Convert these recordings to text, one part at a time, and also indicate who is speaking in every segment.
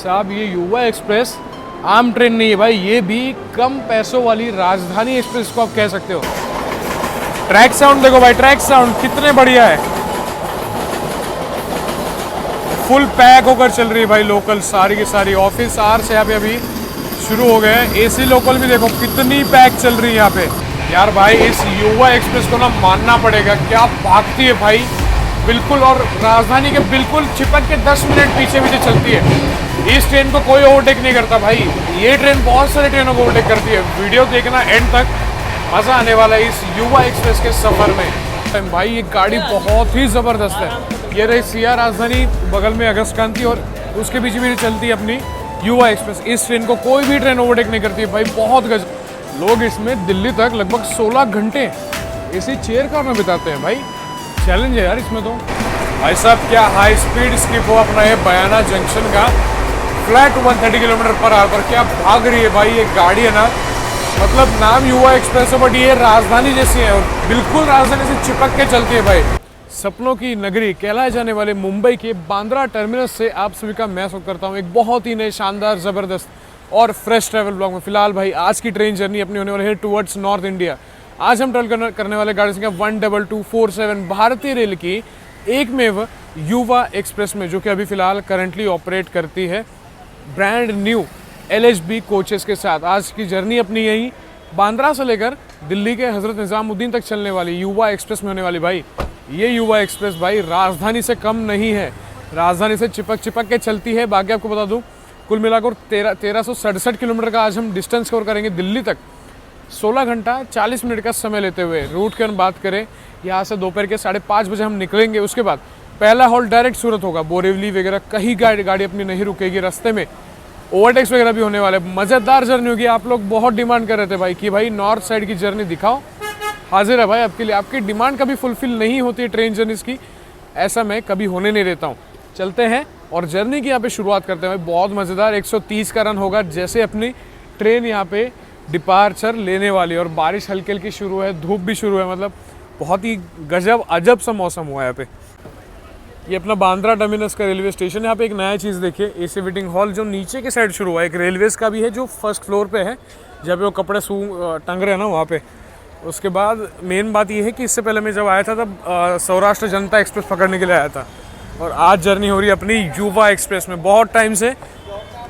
Speaker 1: साहब ये युवा एक्सप्रेस आम ट्रेन नहीं है भाई, ये भी कम पैसों वाली राजधानी एक्सप्रेस को आप कह सकते हो। ट्रैक साउंड देखो भाई, ट्रैक साउंड कितने बढ़िया है। फुल पैक होकर चल रही है भाई लोकल सारी की सारी। ऑफिस आवर्स यहाँ पे अभी शुरू हो गए हैं। एसी लोकल भी देखो कितनी पैक चल रही है यहाँ पे। यार भाई इस युवा एक्सप्रेस को ना मानना पड़ेगा, क्या भागती है भाई बिल्कुल, और राजधानी के बिल्कुल चिपक के 10 मिनट पीछे पीछे चलती है। इस ट्रेन को कोई ओवरटेक नहीं करता भाई, ये ट्रेन बहुत सारे ट्रेनों को ओवरटेक करती है। वीडियो देखना एंड तक, मज़ा आने वाला है इस युवा एक्सप्रेस के सफ़र में। भाई ये गाड़ी बहुत ही ज़बरदस्त है। ये रही सिया राजधानी, बगल में अगस्त क्रांति, और उसके पीछे भी चलती है अपनी युवा एक्सप्रेस। इस ट्रेन को कोई भी ट्रेन ओवरटेक नहीं करती है भाई, बहुत गज। लोग इसमें दिल्ली तक लगभग 16 घंटे इसी चेयर कार में बिताते हैं भाई। चैलेंज है यार इसमें तो। भाई साहब क्या हाई स्पीड स्किप हो अपना ये बयाना जंक्शन का, फ्लैट 130 किलोमीटर पर आवर पर क्या भाग रही है भाई ये गाड़ी है ना। मतलब नाम युवा एक्सप्रेस है बट ये राजधानी जैसी है, और बिल्कुल राजधानी से चिपक के चलती है भाई। सपनों की नगरी कहलाए जाने वाले मुंबई के बांद्रा टर्मिनस से आप सभी का मैं स्वागत करता हूँ एक बहुत ही नए शानदार ज़बरदस्त और फ्रेश ट्रैवल ब्लॉग में। फिलहाल भाई आज की ट्रेन जर्नी अपनी होने वाली है टुवर्ड्स नॉर्थ इंडिया। आज हम ट्रैवल करने वाले गाड़ी संख्या 12247 भारतीय रेल की एकमेव युवा एक्सप्रेस में, जो कि अभी फिलहाल करंटली ऑपरेट करती है ब्रांड न्यू LHB कोचेस के साथ। आज की जर्नी अपनी यही बांद्रा से लेकर दिल्ली के हज़रत निज़ामुद्दीन तक चलने वाली युवा एक्सप्रेस में होने वाली। भाई ये युवा एक्सप्रेस भाई राजधानी से कम नहीं है, राजधानी से चिपक के चलती है। बाकी आपको बता दूं कुल मिलाकर 1367 किलोमीटर का आज हम डिस्टेंस कवर करेंगे दिल्ली तक, 16 घंटा 40 मिनट का समय लेते हुए। रूट की हम बात करें, यहाँ से दोपहर के 5:30 बजे हम निकलेंगे। उसके बाद पहला हॉल्ट डायरेक्ट सूरत होगा। बोरीवली वगैरह कहीं गाड़ी अपनी नहीं रुकेगी, रास्ते में ओवरटेक्स वगैरह भी होने वाले। मज़ेदार जर्नी होगी। आप लोग बहुत डिमांड कर रहे थे भाई कि भाई नॉर्थ साइड की जर्नी दिखाओ, हाजिर है भाई आपके लिए। आपकी डिमांड कभी फुलफिल नहीं होती है ट्रेन जर्नीज़ की, ऐसा मैं कभी होने नहीं देता हूँ। चलते हैं और जर्नी की यहाँ पे शुरुआत करते हैं भाई। बहुत मज़ेदार 130 का रन होगा जैसे अपनी ट्रेन यहाँ पे डिपार्चर लेने वाली, और बारिश हल्की हल्की शुरू है, धूप भी शुरू है। मतलब बहुत ही गजब अजब सा मौसम हुआ है यहाँ पे। ये अपना बांद्रा टर्मिनस का रेलवे स्टेशन। यहाँ पे एक नया चीज़ देखिए, एसी वेटिंग हॉल जो नीचे के साइड शुरू हुआ है। एक रेलवेज़ का भी है जो फर्स्ट फ्लोर पे है, जहाँ पे वो कपड़े टंग रहे हैं ना वहाँ पे। उसके बाद मेन बात ये है कि इससे पहले मैं जब आया था तब सौराष्ट्र जनता एक्सप्रेस पकड़ने के लिए आया था, और आज जर्नी हो रही है अपनी युवा एक्सप्रेस में। बहुत टाइम से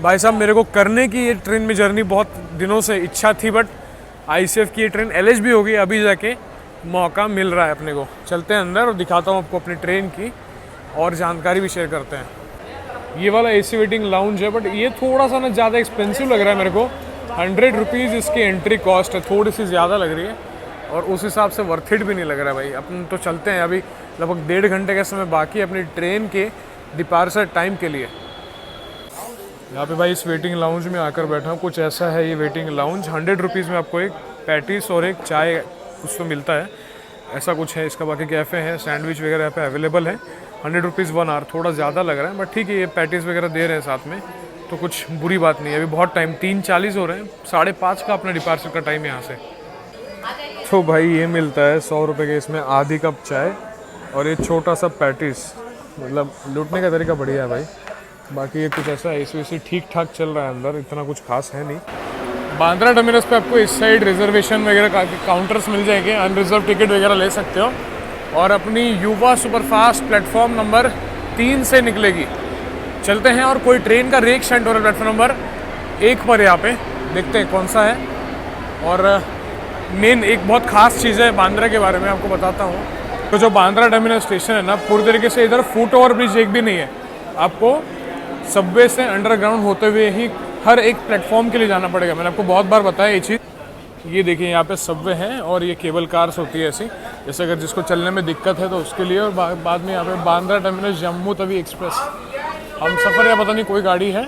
Speaker 1: भाई साहब मेरे को करने की ये ट्रेन में जर्नी बहुत दिनों से इच्छा थी, बट ICF की ये ट्रेन LHB हो गई, अभी जाके मौका मिल रहा है अपने को। चलते हैं अंदर और दिखाता हूँ आपको अपनी ट्रेन की और जानकारी भी शेयर करते हैं। ये वाला AC वेटिंग लाउंज है, बट ये थोड़ा सा ना ज़्यादा एक्सपेंसिव लग रहा है मेरे को। 100 रुपीज़ इसकी एंट्री कॉस्ट है, थोड़ी सी ज़्यादा लग रही है, और उस हिसाब से वर्थ इट भी नहीं लग रहा है भाई। अपन तो चलते हैं, अभी लगभग 1.5 घंटे का समय बाकी है अपनी ट्रेन के डिपार्चर टाइम के लिए। यहाँ पे भाई इस वेटिंग लाउंज में आकर बैठा हूँ। कुछ ऐसा है ये वेटिंग लाउंज। 100 रुपीज़ में आपको एक पैटीस और एक चाय कुछ तो मिलता है, ऐसा कुछ है इसका। बाकी कैफ़े है, सैंडविच वगैरह यहाँ पे अवेलेबल है। 100 रुपीज़ 1 आवर, थोड़ा ज़्यादा लग रहा है, बट ठीक है। ये पैटीज वगैरह दे रहे हैं साथ में, तो कुछ बुरी बात नहीं है। अभी बहुत टाइम 3:40 हो रहे हैं, 5:30 का अपना डिपार्चर का टाइम यहाँ से। तो भाई ये मिलता है 100 रुपये के, इसमें आधी कप चाय और ये छोटा सा पैटीस। मतलब लूटने का तरीका बढ़िया है भाई। बाकी ये कुछ ऐसा AC ठीक ठाक चल रहा है अंदर, इतना कुछ खास है नहीं। बांद्रा टर्मिनस पे आपको इस साइड रिजर्वेशन वगैरह काउंटर्स मिल जाएंगे, अनरिजर्व टिकट वगैरह ले सकते हो। और अपनी युवा सुपरफास्ट प्लेटफॉर्म नंबर 3 से निकलेगी। चलते हैं, और कोई ट्रेन का रेक शंट हो रहा है प्लेटफॉर्म नंबर 1 पर। यहाँ पे देखते हैं कौन सा है। और मेन एक बहुत ख़ास चीज़ है बांद्रा के बारे में आपको बताता हूँ। तो जो बांद्रा टर्मिनस स्टेशन है ना, पूरी तरीके से इधर फुट ओवर ब्रिज एक भी नहीं है। आपको सबवे से अंडरग्राउंड होते हुए ही हर एक प्लेटफॉर्म के लिए जाना पड़ेगा। मैंने आपको बहुत बार बताया ये चीज़। ये देखिए यहाँ पे सबवे हैं, और ये केबल कार्स होती है ऐसी, जैसे अगर जिसको चलने में दिक्कत है तो उसके लिए। और बाद में यहाँ पे बांद्रा टर्मिनस जम्मू तवी एक्सप्रेस हम सफ़र या पता नहीं कोई गाड़ी है,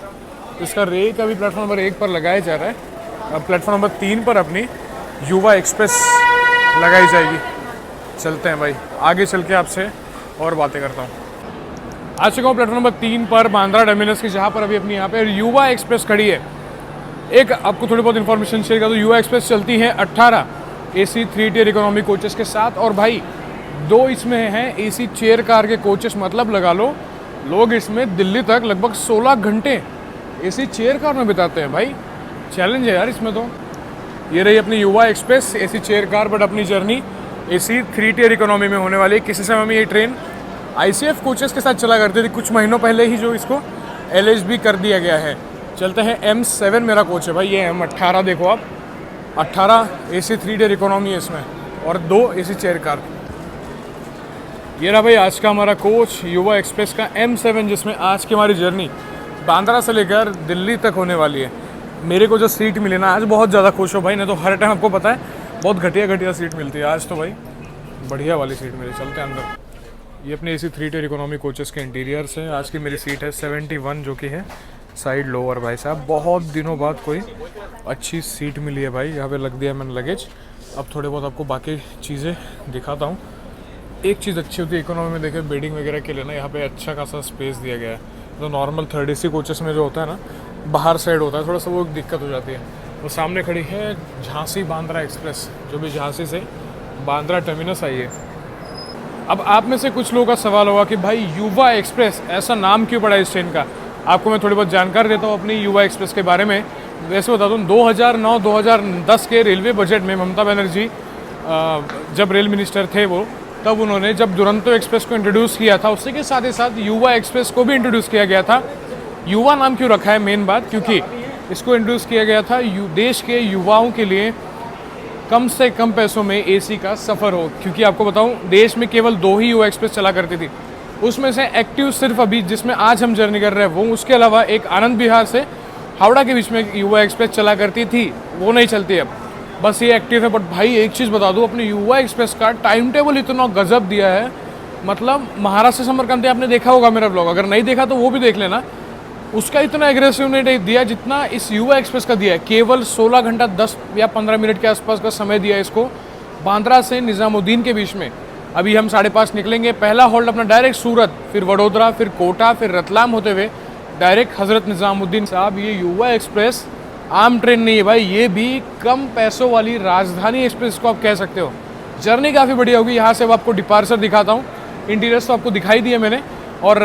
Speaker 1: इसका रेक अभी प्लेटफॉर्म नंबर 1 पर लगाया जा रहा है। अब प्लेटफॉर्म नंबर 3 पर अपनी युवा एक्सप्रेस लगाई जाएगी। चलते हैं भाई, आगे चल के आपसे और बातें करता हूँ। आ चुका हूँ प्लेटफॉर्म नंबर 3 पर बांद्रा टर्मिनस की, जहाँ पर अभी अपनी यहाँ पे युवा एक्सप्रेस खड़ी है। एक आपको थोड़ी बहुत इन्फॉर्मेशन शेयर कर दूँ। युवा एक्सप्रेस चलती है 18 AC 3 टियर इकोनॉमी कोचेस के साथ, और भाई 2 इसमें हैं AC चेयर कार के कोचेस। मतलब लगा लो लोग इसमें दिल्ली तक लगभग 16 घंटे एसी चेयर कार में बिताते हैं भाई, चैलेंज है यार इसमें तो। ये रही अपनी युवा express AC chair car, but अपनी जर्नी एसी 3 टियर इकोनॉमी में होने वाली है। किसी समय में ये ट्रेन आईसीएफ कोचेस के साथ चला करती थी, कुछ महीनों पहले ही जो इसको एलएचबी कर दिया गया है। चलते हैं M7 मेरा कोच है भाई, ये M18 देखो आप, 18 एसी 3 टियर इकोनॉमी है इसमें और 2 एसी चेयर कार। ये रहा भाई आज का हमारा कोच युवा एक्सप्रेस का M7, जिसमें आज की हमारी जर्नी बांद्रा से लेकर दिल्ली तक होने वाली है। मेरे को जो सीट मिली ना आज बहुत ज़्यादा खुश हो भाई, नहीं तो हर टाइम आपको पता है बहुत घटिया सीट मिलती है, आज तो भाई बढ़िया वाली सीट मिली। चलते हैं अंदर। ये अपने एसी 3 टियर इकोनॉमी कोचेस के इंटीरियर्स हैं। आज की मेरी सीट है 71 जो कि है साइड लोअर। भाई साहब बहुत दिनों बाद कोई अच्छी सीट मिली है भाई, यहाँ पे लग दिया मैंने लगेज। अब थोड़े बहुत आपको बाकी चीज़ें दिखाता हूँ। एक चीज़ अच्छी होती है इकोनॉमी में, देखे बेडिंग वगैरह के लिए ना यहाँ पे अच्छा खासा स्पेस दिया गया है। तो नॉर्मल 3rd AC कोचेस में जो होता है ना बाहर साइड होता है, थोड़ा सा वो दिक्कत हो जाती है। वो सामने खड़ी है झांसी बांद्रा एक्सप्रेस, जो भी झांसी से बांद्रा टर्मिनस आई है। अब आप में से कुछ लोगों का सवाल होगा कि भाई युवा एक्सप्रेस ऐसा नाम क्यों पड़ा इस ट्रेन का। आपको मैं थोड़ी बहुत जानकारी देता हूँ अपनी युवा एक्सप्रेस के बारे में। वैसे बता दूँ 2009-2010 के रेलवे बजट में ममता बनर्जी जब रेल मिनिस्टर थे वो, तब उन्होंने जब दुरंतो एक्सप्रेस को इंट्रोड्यूस किया था, उसी के साथ ही साथ युवा एक्सप्रेस को भी इंट्रोड्यूस किया गया था। युवा नाम क्यों रखा है मेन बात, क्योंकि इसको इंट्रोड्यूस किया गया था देश के युवाओं के लिए कम से कम पैसों में एसी का सफ़र हो। क्योंकि आपको बताऊं देश में केवल 2 ही युवा एक्सप्रेस चला करती थी, उसमें से एक्टिव सिर्फ अभी जिसमें आज हम जर्नी कर रहे हैं वो, उसके अलावा एक आनंद विहार से हावड़ा के बीच में युवा एक्सप्रेस चला करती थी, वो नहीं चलती अब, बस ये एक्टिव है। बट भाई एक चीज़ बता दूं, अपनी युवा एक्सप्रेस का टाइम टेबल इतना गजब दिया है, मतलब महाराष्ट्र समरकंदी आपने देखा होगा मेरा ब्लॉग, अगर नहीं देखा तो वो भी देख लेना। उसका इतना एग्रेसिव नहीं दिया जितना इस युवा एक्सप्रेस का दिया है। केवल 16 घंटा 10 या 15 मिनट के आसपास का समय दिया है इसको, बांद्रा से निज़ामुद्दीन के बीच में। अभी हम 5:30 निकलेंगे, पहला होल्ड अपना डायरेक्ट सूरत, फिर वडोदरा, फिर कोटा, फिर रतलाम होते हुए डायरेक्ट हज़रत निज़ामुद्दीन। साहब ये युवा एक्सप्रेस आम ट्रेन नहीं है भाई, ये भी कम पैसों वाली राजधानी एक्सप्रेस को आप कह सकते हो। जर्नी काफ़ी बढ़िया होगी। यहाँ से अब आपको डिपार्चर दिखाता हूँ, इंटीरियर्स तो आपको दिखाई दिए मैंने, और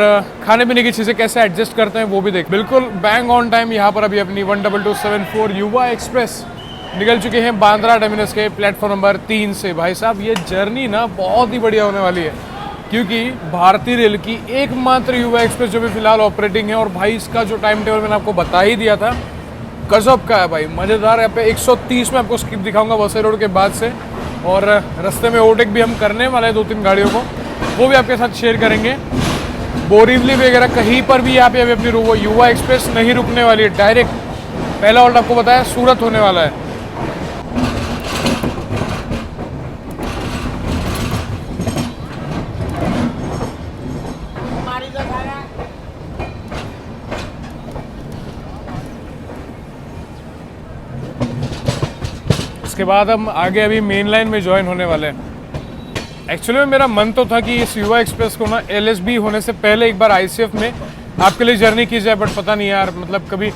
Speaker 1: खाने पीने की चीज़ें कैसे एडजस्ट करते हैं वो भी देख। बिल्कुल बैंग ऑन टाइम यहाँ पर अभी अपनी 12274 युवा एक्सप्रेस निकल चुके हैं बांद्रा टर्मिनस के प्लेटफॉर्म नंबर 3 से। भाई साहब ये जर्नी ना बहुत ही बढ़िया होने वाली है, क्योंकि भारतीय रेल की एकमात्र युवा एक्सप्रेस जो भी फिलहाल ऑपरेटिंग है। और भाई इसका जो टाइम टेबल मैंने आपको बता ही दिया था, गजब का है भाई, मज़ेदार। यहाँ पे 130 में आपको स्किप दिखाऊंगा वसई रोड के बाद से, और रास्ते में ओवरटेक भी हम करने वाले हैं 2-3 गाड़ियों को, वो भी आपके साथ शेयर करेंगे। बोरीवली वगैरह कहीं पर भी यहाँ पे अभी अपनी युवा एक्सप्रेस नहीं रुकने वाली है, डायरेक्ट पहला होल्ड आपको बताया सूरत होने वाला है। इसके बाद हम आगे अभी मेन लाइन में ज्वाइन होने वाले हैं। एक्चुअली में मेरा मन तो था कि इस युवा एक्सप्रेस को ना एलएसबी होने से पहले एक बार आईसीएफ में आपके लिए जर्नी की जाए, बट पता नहीं यार, मतलब कभी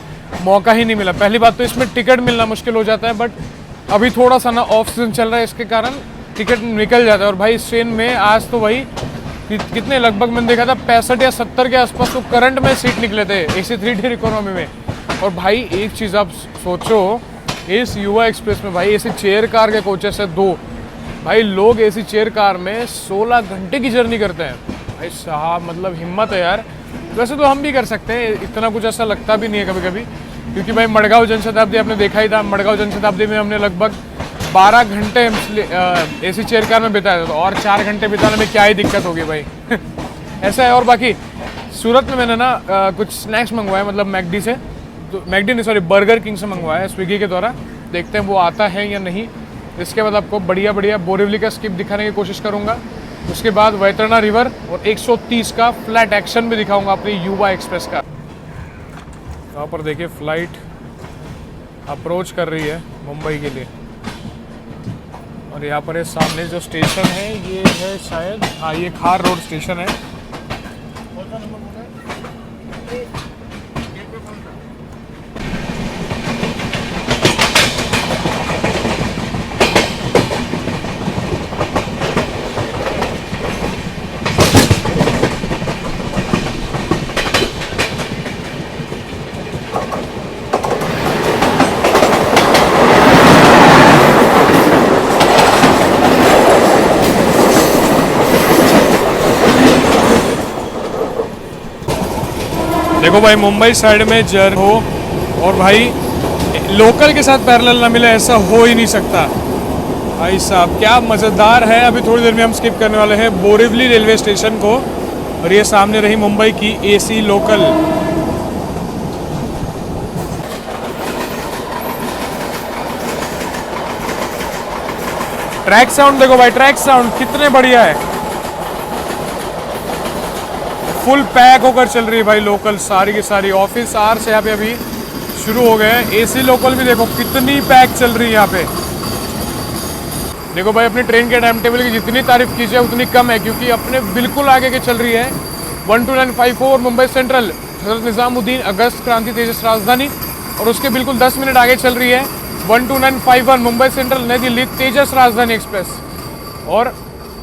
Speaker 1: मौका ही नहीं मिला। पहली बात तो इसमें टिकट मिलना मुश्किल हो जाता है, बट अभी थोड़ा सा ना ऑफ सीजन चल रहा है, इसके कारण टिकट निकल जाता है। और भाई इस ट्रेन में आज तो भाई कितने, लगभग मैंने देखा था 65 या 70 के आसपास तो करंट में सीट निकले थे एसी 3 टियर इकोनॉमी में। और भाई एक चीज़ आप सोचो, इस युवा एक्सप्रेस में भाई एसी चेयर कार के कोचेस है 2। भाई लोग एसी चेयर कार में 16 घंटे की जर्नी करते हैं। भाई साहब मतलब हिम्मत है यार। वैसे तो हम भी कर सकते हैं, इतना कुछ ऐसा लगता भी नहीं है कभी कभी, क्योंकि भाई मडगांव जनशताब्दी आपने देखा ही था, मडगांव जनशताब्दी में हमने लगभग 12 घंटे एसी चेयर कार में बिताया था, और 4 घंटे बिताने में क्या ही दिक्कत होगी भाई। ऐसा है। और बाकी सूरत में मैंने ना कुछ स्नैक्स मंगवाए, मतलब मैकडी से, तो मैकडी नहीं सॉरी बर्गर किंग से मंगवाया स्विगी के द्वारा, देखते हैं वो आता है या नहीं। इसके बाद आपको बढ़िया बढ़िया बोरीवली का स्किप दिखाने की कोशिश करूंगा, उसके बाद वैतरणा रिवर और 130 का फ्लैट एक्शन भी दिखाऊंगा अपनी युवा एक्सप्रेस का। यहाँ पर देखिए फ्लाइट अप्रोच कर रही है मुंबई के लिए, और यहाँ पर सामने जो स्टेशन है ये है शायद, हाँ ये खार रोड स्टेशन है। देखो भाई मुंबई साइड में जर हो और भाई लोकल के साथ पैरेलल ना मिले, ऐसा हो ही नहीं सकता भाई साहब। क्या मज़ेदार है। अभी थोड़ी देर में हम स्किप करने वाले हैं बोरिवली रेलवे स्टेशन को, और ये सामने रही मुंबई की एसी लोकल। ट्रैक साउंड देखो भाई, ट्रैक साउंड कितने बढ़िया है। फुल पैक होकर चल रही है भाई लोकल सारी की सारी। ऑफिस आवर्स यहाँ पे अभी शुरू हो गए हैं। एसी लोकल भी देखो कितनी पैक चल रही है यहाँ पे। देखो भाई अपनी ट्रेन के टाइम टेबल की जितनी तारीफ की जाए उतनी कम है, क्योंकि अपने बिल्कुल आगे के चल रही है 12954 मुंबई सेंट्रल हजरत निजामुद्दीन अगस्त क्रांति तेजस राजधानी, और उसके बिल्कुल 10 मिनट आगे चल रही है 12951 मुंबई सेंट्रल नई दिल्ली तेजस राजधानी एक्सप्रेस। और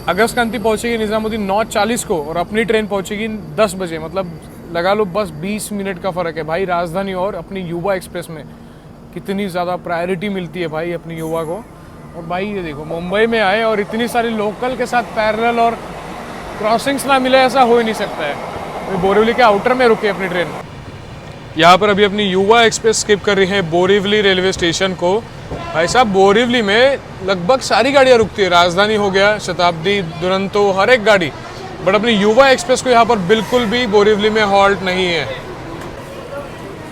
Speaker 1: अगस्त क्रांति पहुंचेगी निजामुद्दीन 9:40 को, और अपनी ट्रेन पहुंचेगी 10 बजे। मतलब लगा लो बस 20 मिनट का फ़र्क है भाई राजधानी और अपनी युवा एक्सप्रेस में। कितनी ज़्यादा प्रायोरिटी मिलती है भाई अपनी युवा को। और भाई ये देखो मुंबई में आए और इतनी सारी लोकल के साथ पैरेलल और क्रॉसिंग्स ना मिले, ऐसा हो ही नहीं सकता है। तो बोरीवली के आउटर में रुकी अपनी ट्रेन। यहाँ पर अभी अपनी युवा एक्सप्रेस स्किप कर रही है बोरीवली रेलवे स्टेशन को। भाई साहब बोरीवली में लगभग सारी गाड़ियाँ रुकती है, राजधानी हो गया, शताब्दी, दुरंतो, हर एक गाड़ी। बट अपनी युवा एक्सप्रेस को यहाँ पर बिल्कुल भी बोरीवली में हॉल्ट नहीं है।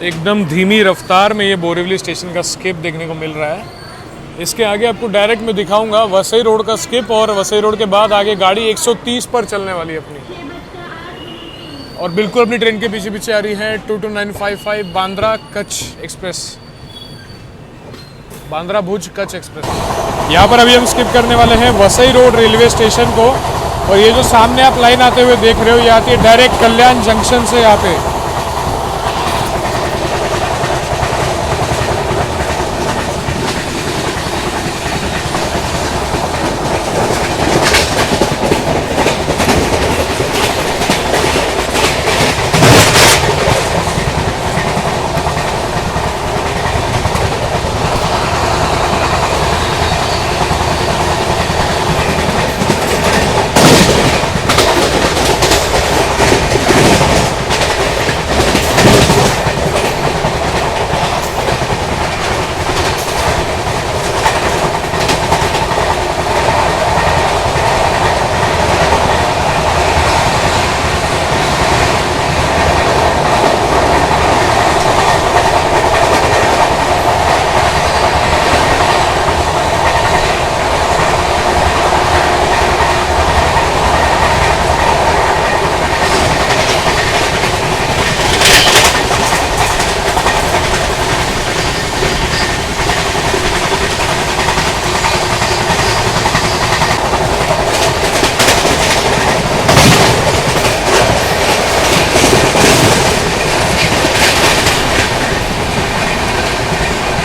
Speaker 1: एकदम धीमी रफ्तार में ये बोरीवली स्टेशन का स्किप देखने को मिल रहा है। इसके आगे आपको डायरेक्ट में दिखाऊंगा वसई रोड का स्किप, और वसई रोड के बाद आगे गाड़ी 130 पर चलने वाली है अपनी। और बिल्कुल अपनी ट्रेन के पीछे पीछे आ रही है 22955 बांद्रा कच्छ एक्सप्रेस, बांद्रा भुज कच्छ एक्सप्रेस। यहाँ पर अभी हम स्किप करने वाले हैं वसई रोड रेलवे स्टेशन को, और ये जो सामने आप लाइन आते हुए देख रहे हो ये आती है डायरेक्ट कल्याण जंक्शन से यहाँ पे।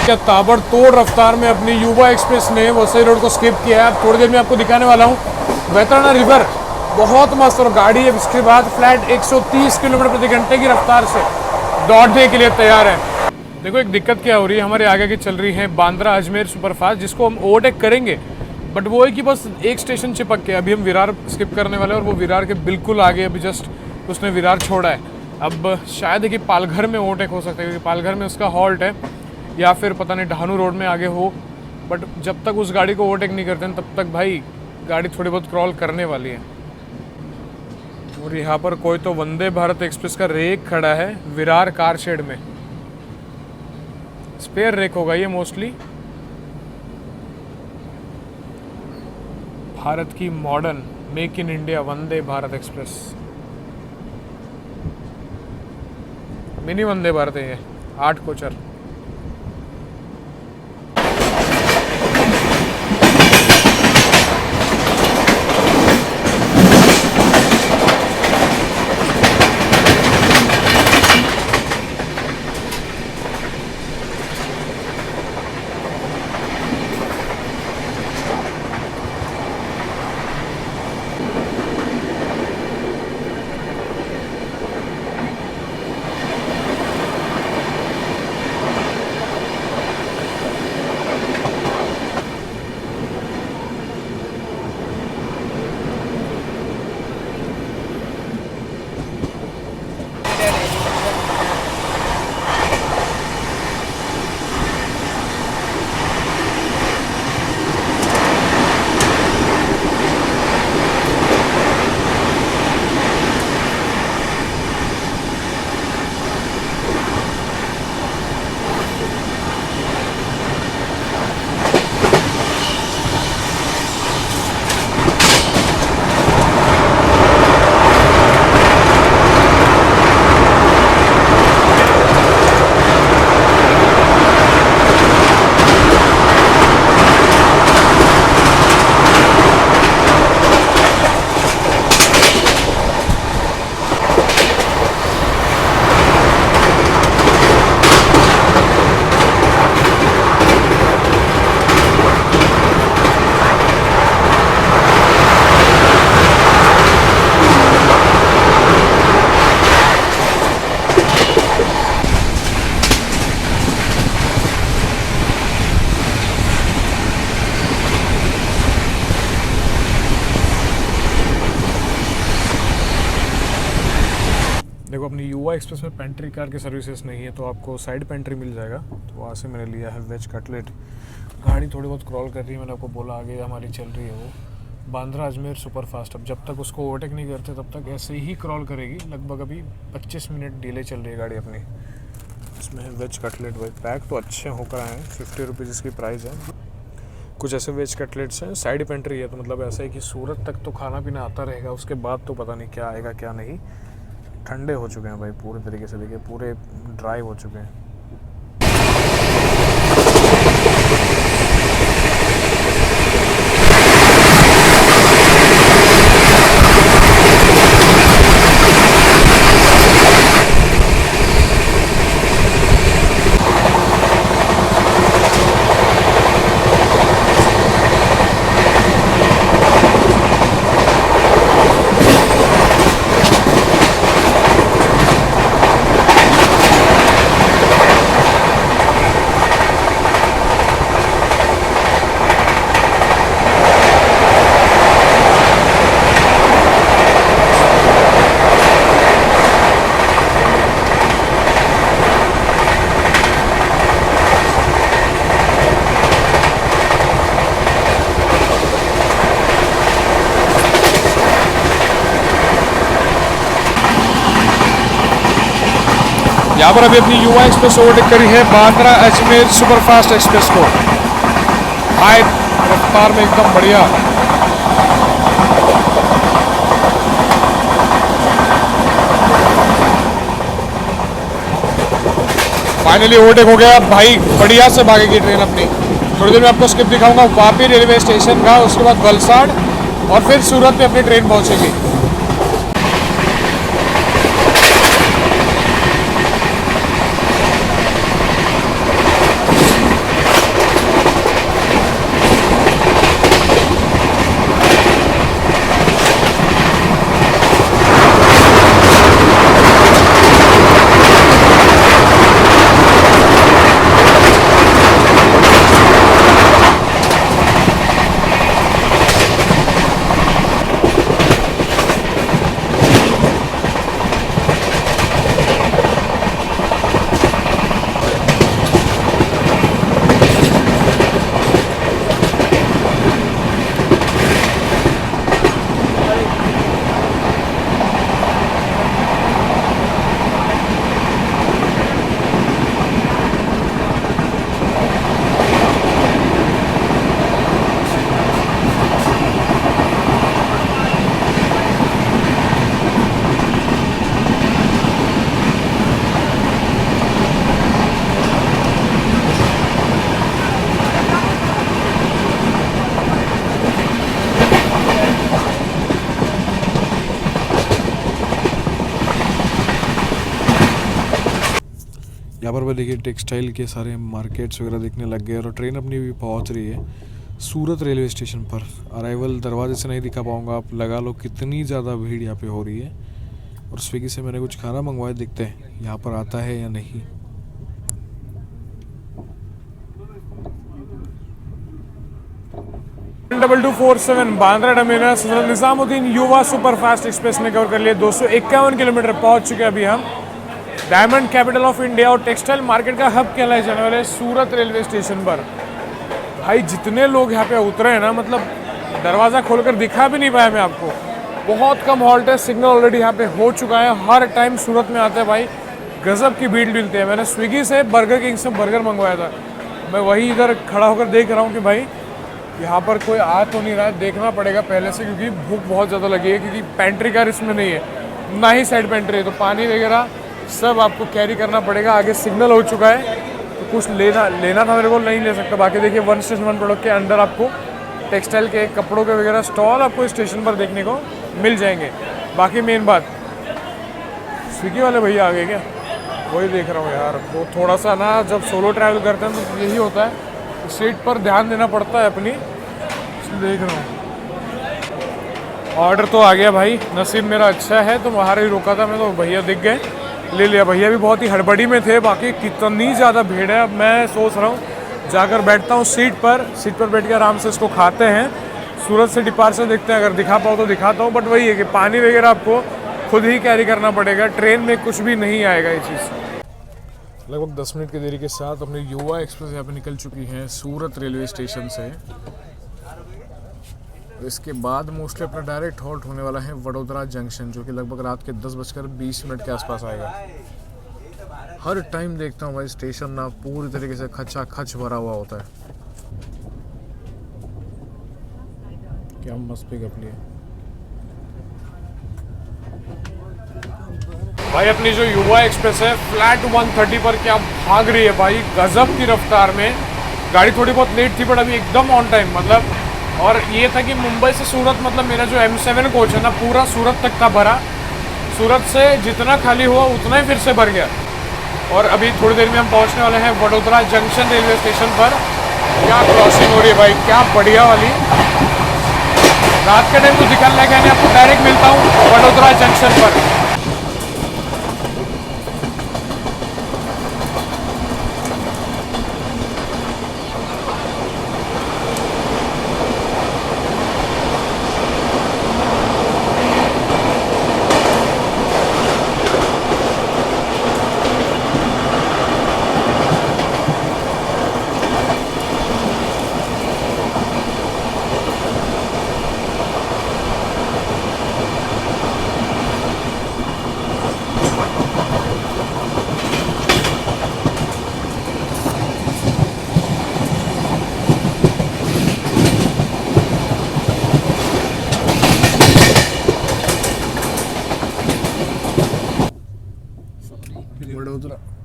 Speaker 1: क्या ताबड़तोड़ रफ्तार में अपनी युवा एक्सप्रेस ने वसई रोड को स्किप किया है। थोड़ी देर में आपको दिखाने वाला हूँ वैतरणा रिवर, बहुत मस्त। और गाड़ी है इसके बाद फ्लैट 130 किलोमीटर प्रति घंटे की रफ्तार से दौड़ने के लिए तैयार है। देखो एक दिक्कत क्या हो रही है, हमारे आगे की चल रही है बांद्रा अजमेर सुपरफास्ट, जिसको हम ओवरटेक करेंगे, बट वो है कि बस एक स्टेशन चिपक के। अभी हम विरार स्किप करने वाले हैं और वो विरार के बिल्कुल आगे अभी जस्ट उसने विरार छोड़ा है। अब शायद है कि पालघर में ओवरटेक हो सकता है, क्योंकि पालघर में उसका हॉल्ट है, या फिर पता नहीं ढानू रोड में आगे हो। बट जब तक उस गाड़ी को ओवरटेक नहीं करते हैं तब तक भाई गाड़ी थोड़ी बहुत क्रॉल करने वाली है। और यहाँ पर कोई तो वंदे भारत एक्सप्रेस का रेक खड़ा है विरार कार शेड में। स्पेयर रेक होगा ये मोस्टली। भारत की modern make in India Vande Bharat express, mini Vande Bharat है ये, 8 कोचर। युवा एक्सप्रेस में पेंट्री कार की सर्विसेज नहीं है, तो आपको साइड पेंट्री मिल जाएगा। तो वहाँ से मैंने लिया है वेज कटलेट। गाड़ी थोड़ी बहुत क्रॉल कर रही है, मैंने आपको बोला आगे हमारी चल रही है वो बांद्रा अजमेर सुपर फास्ट। अब जब तक उसको ओवरटेक नहीं करते तब तक ऐसे ही क्रॉल करेगी। लगभग अभी 25 मिनट डिले चल रही है गाड़ी अपनी। इसमें है वेज कटलेट भाई, पैक तो अच्छे होकर आए हैं। 50 रुपीज़ इसकी प्राइस है। कुछ ऐसे वेज कटलेट्स हैं, साइड पेंट्री है, तो मतलब ऐसा है कि सूरत तक तो खाना पीना आता रहेगा, उसके बाद तो पता नहीं क्या आएगा क्या नहीं। ठंडे हो चुके हैं भाई पूरे तरीके से, देखिए पूरे ड्राई हो चुके हैं। यहाँ पर अभी अपनी युवा एक्सप्रेस ओवरटेक करी है बांद्रा अजमेर सुपरफास्ट एक्सप्रेस को। हाई रफ्तार में एकदम बढ़िया। फाइनली ओवरटेक हो गया भाई, बढ़िया से भागेगी ट्रेन अपनी। थोड़ी देर में आपको स्किप दिखाऊंगा वापी रेलवे स्टेशन का, उसके बाद वलसाड़ और फिर सूरत में अपनी ट्रेन पहुंचेगी। यहाँ पर देखिए टेक्सटाइल के सारे मार्केट्स वगैरह दिखने लग गए और ट्रेन अपनी भी पहुँच रही है सूरत रेलवे स्टेशन पर। अराइवल दरवाजे से नहीं दिखा पाऊँगा, आप लगा लो कितनी ज़्यादा भीड़ यहाँ पे हो रही है। और स्विगी से मैंने कुछ खाना मंगवाया, देखते हैं यहाँ पर आता है या नहीं। Double 247 Bandra terminus Nizamuddin Yuva superfast express ने कवर कर लिया। 251 किलोमीटर पहुंच चुके हैं अभी हम। डायमंड कैपिटल ऑफ इंडिया और टेक्सटाइल मार्केट का हब कहलाए जाने वाले सूरत रेलवे स्टेशन पर भाई जितने लोग यहाँ पे उतरे हैं ना, मतलब दरवाज़ा खोलकर दिखा भी नहीं पाया मैं आपको। बहुत कम हॉल्ट है, सिग्नल ऑलरेडी यहाँ पे हो चुका है। हर टाइम सूरत में आते हैं भाई, गजब की भीड़ मिलती है। मैंने स्विगी से बर्गर किंग से बर्गर मंगवाया था, मैं वही इधर खड़ा होकर देख रहा हूँ कि भाई यहाँ पर कोई आ तो नहीं रहा है। देखना पड़ेगा पहले से, क्योंकि भूख बहुत ज़्यादा लगी है, क्योंकि पेंट्री कार इसमें नहीं है, ना ही साइड पेंट्री है। तो पानी वगैरह सब आपको कैरी करना पड़ेगा। आगे सिग्नल हो चुका है, तो कुछ लेना था मेरे को, नहीं ले सकता। बाकी देखिए 1 स्टेशन 1 प्रोडक्ट के अंदर आपको टेक्सटाइल के कपड़ों के वगैरह स्टॉल आपको स्टेशन पर देखने को मिल जाएंगे। बाकी मेन बात, स्विगी वाले भैया आ गए क्या, वही देख रहा हूँ यार। वो थोड़ा सा ना, जब सोलो ट्रैवल करते हैं तो यही होता है, सीट पर ध्यान देना पड़ता है अपनी, देख रहा हूँ। ऑर्डर तो आ गया भाई, नसीब मेरा अच्छा है तो बाहर ही रोका था मैं, तो भैया दिख गए, ले लिया। भैया भी बहुत ही हड़बड़ी में थे। बाकी कितनी ज़्यादा भीड़ है, अब मैं सोच रहा हूँ जाकर बैठता हूँ सीट पर बैठ के आराम से इसको खाते हैं। सूरत से डिपार्चर देखते हैं, अगर दिखा पाओ तो दिखाता हूँ। बट वही है कि पानी वगैरह आपको खुद ही कैरी करना पड़ेगा, ट्रेन में कुछ भी नहीं आएगा ये चीज़। लगभग 10 मिनट की देरी के साथ अपनी युवा एक्सप्रेस यहाँ पे निकल चुकी है सूरत रेलवे स्टेशन से। इसके बाद मोस्टली अपना डायरेक्ट हॉल्ट होने वाला है वडोदरा जंक्शन, जो कि लगभग रात के 10:20 के आसपास आएगा। हर टाइम देखता हूँ भाई स्टेशन ना पूरी तरीके से खचा खच भरा हुआ होता है। क्या मस्त पिकअप लिए भाई। अपनी जो युवा एक्सप्रेस है फ्लैट 130 पर क्या भाग रही है भाई, गजब की रफ्तार में। गाड़ी थोड़ी बहुत लेट थी बट अभी एकदम ऑन टाइम, मतलब। और ये था कि मुंबई से सूरत, मतलब मेरा जो M7 कोच है ना पूरा सूरत तक था भरा। सूरत से जितना खाली हुआ उतना ही फिर से भर गया। और अभी थोड़ी देर में हम पहुंचने वाले हैं वडोदरा जंक्शन रेलवे स्टेशन पर। क्या क्रॉसिंग हो रही है भाई, क्या बढ़िया वाली। रात के टाइम तो दिखाने लगा है, आपको डायरेक्ट मिलता हूँ वडोदरा जंक्शन पर।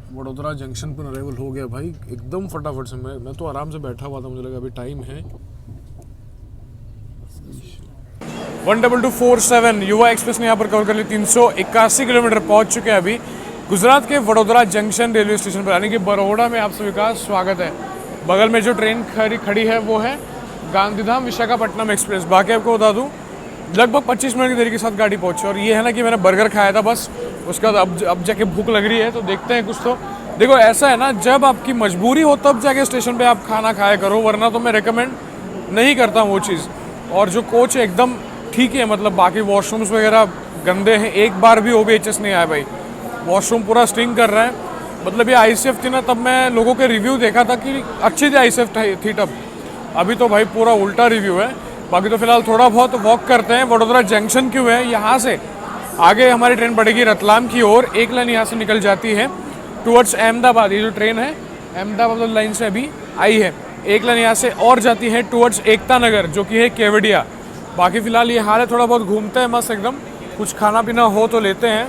Speaker 1: वडोदरा जंक्शन पर अराइवल हो गया भाई, एकदम फटाफट से। मैं तो आराम से बैठा हुआ था, मुझे लगा अभी टाइम है। 12247 युवा एक्सप्रेस ने यहाँ पर कवर कर ली 381 किलोमीटर, पहुँच चुके हैं अभी गुजरात के वडोदरा जंक्शन रेलवे स्टेशन पर, यानी कि बड़ौदा में। आप सभी का स्वागत है। बगल में जो ट्रेन खड़ी है वो है गांधीधाम विशाखापट्टनम एक्सप्रेस। बाकी आपको बता दूँ लगभग 25 मिनट की देरी के साथ गाड़ी पहुंची। और ये है ना कि मैंने बर्गर खाया था बस, उसके बाद अब जाके भूख लग रही है, तो देखते हैं कुछ। तो देखो ऐसा है ना, जब आपकी मजबूरी हो तब जाके स्टेशन पे आप खाना खाया करो, वरना तो मैं रेकमेंड नहीं करता हूँ वो चीज़। और जो कोच है एकदम ठीक है, मतलब बाकी वॉशरूम्स वगैरह गंदे हैं, एक बार भी OBHS नहीं आया भाई। वॉशरूम पूरा स्टिंग कर रहा है, मतलब ये ICF थी ना तब मैं लोगों के रिव्यू देखा था कि अच्छी थी ICF थी तब। अभी तो भाई पूरा उल्टा रिव्यू है। बाकी तो फिलहाल थोड़ा बहुत वॉक करते हैं। वडोदरा जंक्शन क्यों है, यहाँ से आगे हमारी ट्रेन पड़ेगी रतलाम की ओर। एक लाइन यहाँ से निकल जाती है टुवर्ड्स अहमदाबाद। ये जो ट्रेन है अहमदाबाद लाइन से अभी आई है। एक लाइन यहाँ से और जाती है टुवर्ड्स एकता नगर, जो कि है केवड़िया। बाकी फिलहाल ये हाल है, थोड़ा बहुत घूमते हैं मस्त एकदम, कुछ खाना पीना हो तो लेते हैं।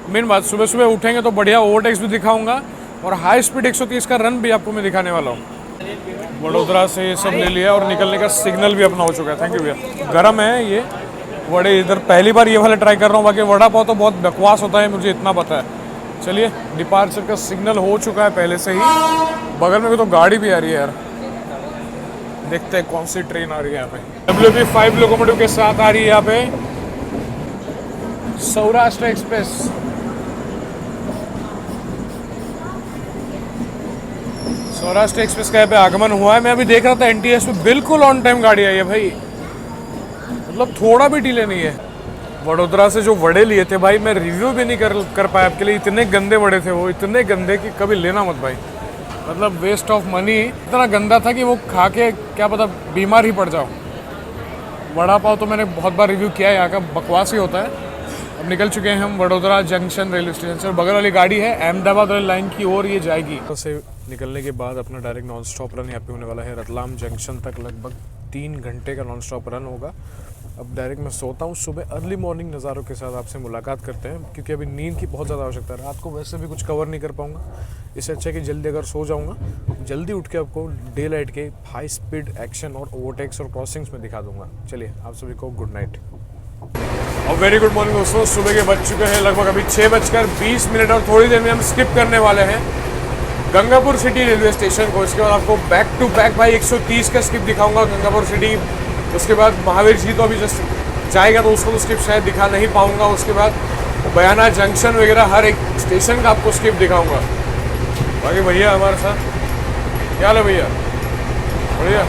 Speaker 1: मेन बात सुबह सुबह उठेंगे तो बढ़िया ओवरटेक्स भी दिखाऊंगा और हाई स्पीड 130 का रन भी आपको मैं दिखाने वाला हूँ। वडोदरा से ये सब ले लिया और निकलने का सिग्नल भी अपना हो चुका है। थैंक यू भैया। गर्म है ये वड़े, इधर पहली बार ये वाला ट्राई कर रहा हूँ। बाकी वड़ा पाव तो बहुत बकवास होता है, मुझे इतना पता है। चलिए डिपार्चर का सिग्नल हो चुका है पहले से ही। बगल में भी तो गाड़ी भी आ रही है यार, देखते हैं कौन सी ट्रेन आ रही है यहाँ पे। WP5 लोकोमोटिव के साथ आ रही है यहाँ पे सौराष्ट्र एक्सप्रेस। सौराष्ट्र एक्सप्रेस का यहाँ पे आगमन हुआ है। मैं अभी देख रहा था NTS पे बिल्कुल ऑन टाइम गाड़ी आई है भाई, मतलब थोड़ा भी डिले नहीं है। वडोदरा से जो वड़े लिए थे भाई, मैं रिव्यू भी नहीं कर पाया आपके लिए। इतने गंदे वड़े थे वो, इतने गंदे कि कभी लेना मत भाई, मतलब वेस्ट ऑफ मनी। इतना गंदा था कि वो खा के क्या पता बीमार ही पड़ जाओ। वड़ा पाव तो मैंने बहुत बार रिव्यू किया है, यहाँ का बकवास ही होता है। अब निकल चुके हैं हम वडोदरा जंक्शन रेलवे स्टेशन से। बगल वाली गाड़ी है अहमदाबाद वाली लाइन की ओर ये जाएगी। तो से निकलने के बाद अपना डायरेक्ट नॉन स्टॉप रन यहाँ पे होने वाला है रतलाम जंक्शन तक। लगभग 3 घंटे का नॉन स्टॉप रन होगा। अब डायरेक्ट मैं सोता हूँ, सुबह अर्ली मॉर्निंग नज़ारों के साथ आपसे मुलाकात करते हैं, क्योंकि अभी नींद की बहुत ज़्यादा आवश्यकता है। रात को वैसे भी कुछ कवर नहीं कर पाऊँगा, इससे अच्छा कि जल्दी अगर सो जाऊँगा, जल्दी उठ के आपको डे लाइट के हाई स्पीड एक्शन और ओवरटेक्स और क्रॉसिंग्स में दिखा दूँगा। चलिए आप सभी को गुड नाइट और वेरी गुड मॉर्निंग दोस्तों। सुबह के बज चुके हैं लगभग अभी 6:20 और थोड़ी देर में हम स्किप करने वाले हैं गंगापुर सिटी रेलवे स्टेशन को। इसके बाद आपको बैक टू बैक भाई 130 का स्किप दिखाऊंगा गंगापुर सिटी। उसके बाद महावीर जी तो अभी जस्ट जाएगा तो उसको तो स्किप शायद दिखा नहीं पाऊंगा। उसके बाद बयाना जंक्शन वगैरह हर एक स्टेशन का आपको स्किप दिखाऊंगा। बाकी भैया हमारे साथ क्या हाल है भैया? बढ़िया।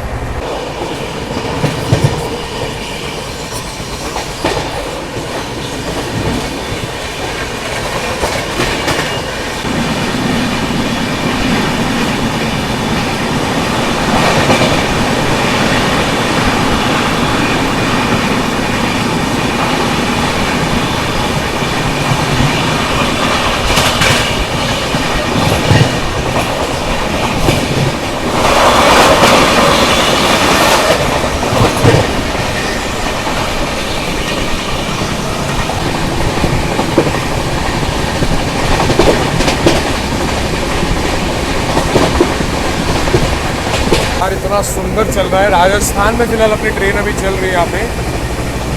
Speaker 1: यार इतना सुंदर चल रहा है। राजस्थान में फिलहाल अपनी ट्रेन अभी चल रही है यहाँ पे,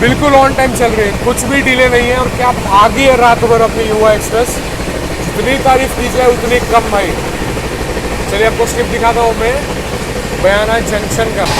Speaker 1: बिल्कुल ऑन टाइम चल रही है, कुछ भी डिले नहीं है। और क्या भागी है रात भर अपनी युवा एक्सप्रेस, जितनी तारीफ की जाए उतनी कम भाई। चलिए आपको स्किप दिखाता हूँ मैं बयाना जंक्शन का।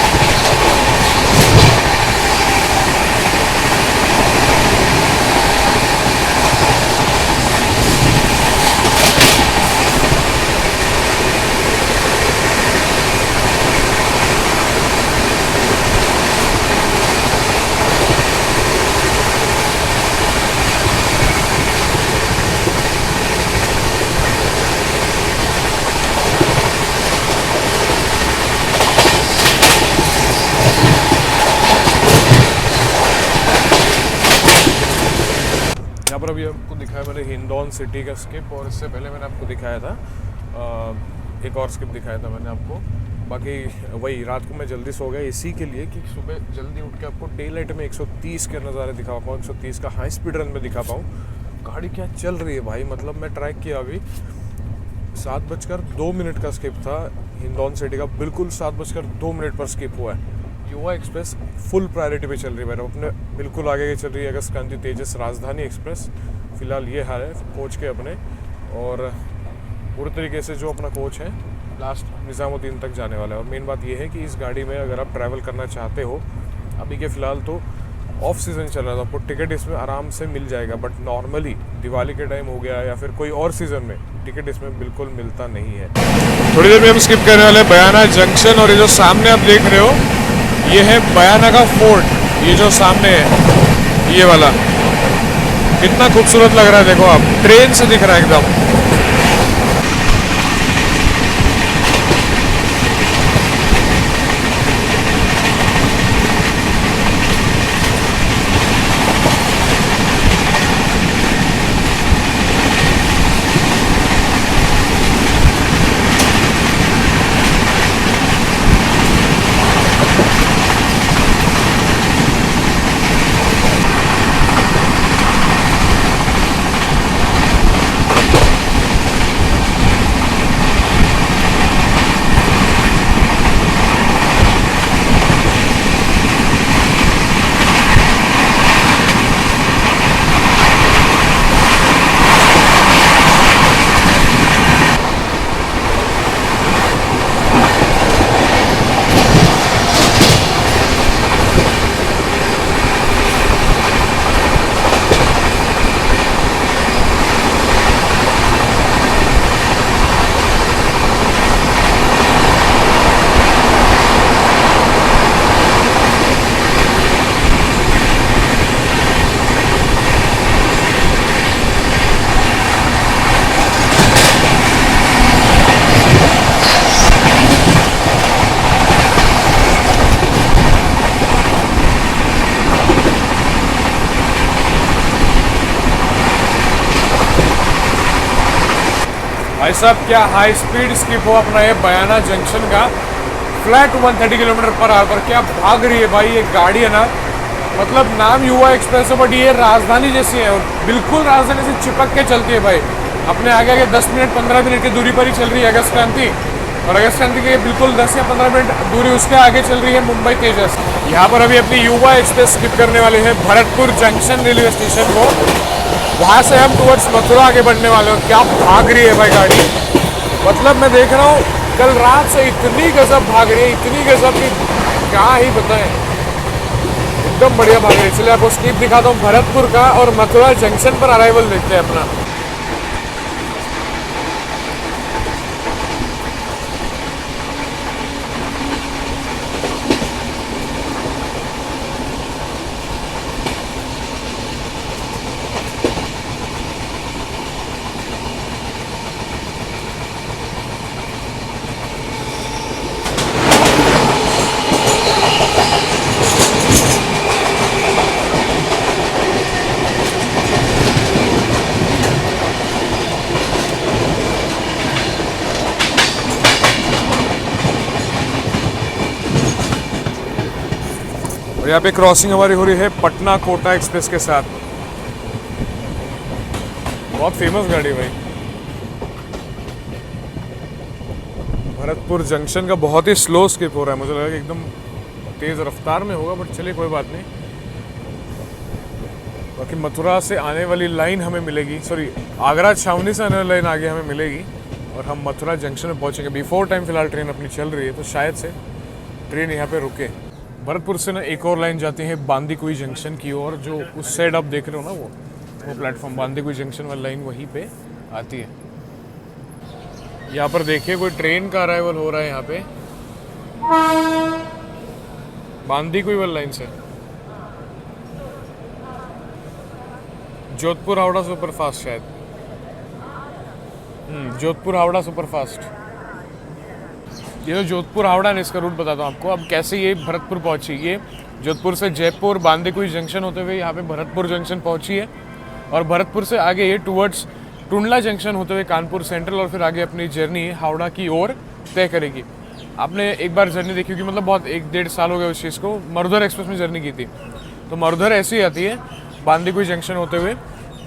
Speaker 1: यहाँ पर अभी आपको दिखाया मैंने हिंडौन सिटी का स्किप, और इससे पहले मैंने आपको दिखाया था एक और स्किप दिखाया था मैंने आपको। बाकी वही रात को मैं जल्दी सो गया इसी के लिए कि सुबह जल्दी उठ के आपको डे लाइट में 130 के नज़ारे दिखा पाऊँ, 130 का हाई स्पीड रन में दिखा पाऊँ। गाड़ी क्या चल रही है भाई, मतलब मैं ट्रैक किया अभी 7:02 का स्किप था हिंडौन सिटी का, बिल्कुल 7:02 पर स्किप हुआ है। युवा एक्सप्रेस फुल प्रायोरिटी पे चल रही है मैडम, अपने बिल्कुल आगे की चल रही है अगस्त क्रांति तेजस राजधानी एक्सप्रेस। फिलहाल ये हाल है कोच के अपने, और पूरे तरीके से जो अपना कोच है लास्ट निज़ामुद्दीन तक जाने वाला है। और मेन बात ये है कि इस गाड़ी में अगर आप ट्रैवल करना चाहते हो, अभी के फ़िलहाल तो ऑफ सीज़न चल रहा था, आपको टिकट इसमें आराम से मिल जाएगा, बट नॉर्मली दिवाली के टाइम हो गया या फिर कोई और सीज़न में टिकट इसमें बिल्कुल मिलता नहीं है। थोड़ी देर में हम स्किप करने वाले बयाना जंक्शन, और ये जो सामने आप देख रहे हो ये है बयाना का फोर्ट। ये जो सामने है ये वाला, कितना खूबसूरत लग रहा है देखो आप, ट्रेन से दिख रहा है एकदम। भाई साहब क्या हाई स्पीड स्किप हो अपना ये बयाना जंक्शन का, फ्लैट 130 किलोमीटर पर आवर पर। क्या भाग रही है भाई ये गाड़ी है ना, मतलब नाम युवा एक्सप्रेस है बट ये राजधानी जैसी है, और बिल्कुल राजधानी से चिपक के चलती है भाई। अपने आगे आगे 10 मिनट 15 मिनट की दूरी पर ही चल रही है अगस्त क्रांति, और अगस्त क्रांति के बिल्कुल 10 या 15 मिनट दूरी उसके आगे चल रही है मुंबई तेजस। यहाँ पर अभी अपनी युवा एक्सप्रेस स्किप करने वाले हैं भरतपुर जंक्शन रेलवे स्टेशन को, वहाँ से हम टुवर्ड्स मथुरा आगे बढ़ने वाले हैं। क्या भाग रही है भाई गाड़ी, मतलब मैं देख रहा हूँ कल रात से इतनी गजब भाग रही है, इतनी गजब की क्या ही बताएं, एकदम बढ़िया भाग रही है। चलिए आपको स्किप दिखाता हूँ भरतपुर का, और मथुरा जंक्शन पर अराइवल देखते हैं अपना। और यहाँ पे क्रॉसिंग हमारी हो रही है पटना कोटा एक्सप्रेस के साथ। बहुत फेमस गाड़ी है भाई। भरतपुर जंक्शन का बहुत ही स्लो स्किप हो रहा है, मुझे लगा कि एकदम तेज़ रफ्तार में होगा, बट चलिए कोई बात नहीं। बाकी मथुरा से आने वाली लाइन हमें मिलेगी, सॉरी आगरा छावनी से आने वाली लाइन आगे हमें मिलेगी और हम मथुरा जंक्शन में पहुंचेंगे बिफोर टाइम। फिलहाल ट्रेन अपनी चल रही है तो शायद से ट्रेन यहाँ पे रुके। भरतपुर से ना एक और लाइन जाती है बांदीकुई जंक्शन की ओर, जो उस साइड आप देख रहे हो ना वो प्लेटफॉर्म बांदीकुई जंक्शन वाली लाइन वहीं पे आती है। यहाँ पर देखिए कोई ट्रेन का अराइवल हो रहा है यहाँ पे बांदीकुई वाली लाइन से। जोधपुर हावड़ा सुपरफास्ट शायद, जोधपुर हावड़ा सुपरफास्ट। ये तो जोधपुर हावड़ा है, इसका रूट बताता हूँ आपको। अब कैसे ये भरतपुर पहुंची, ये जोधपुर से जयपुर बांदीकुई जंक्शन होते हुए यहाँ पे भरतपुर जंक्शन पहुंची है और भरतपुर से आगे ये टुवर्ड्स टुंडला जंक्शन होते हुए कानपुर सेंट्रल और फिर आगे अपनी जर्नी हावड़ा की ओर तय करेगी। आपने एक बार जर्नी देखी होगी, मतलब बहुत 1-1.5 साल हो गए उस चीज़ को, मरुधर एक्सप्रेस में जर्नी की थी। तो मरुधर ऐसी आती है बांदीकुई जंक्शन होते हुए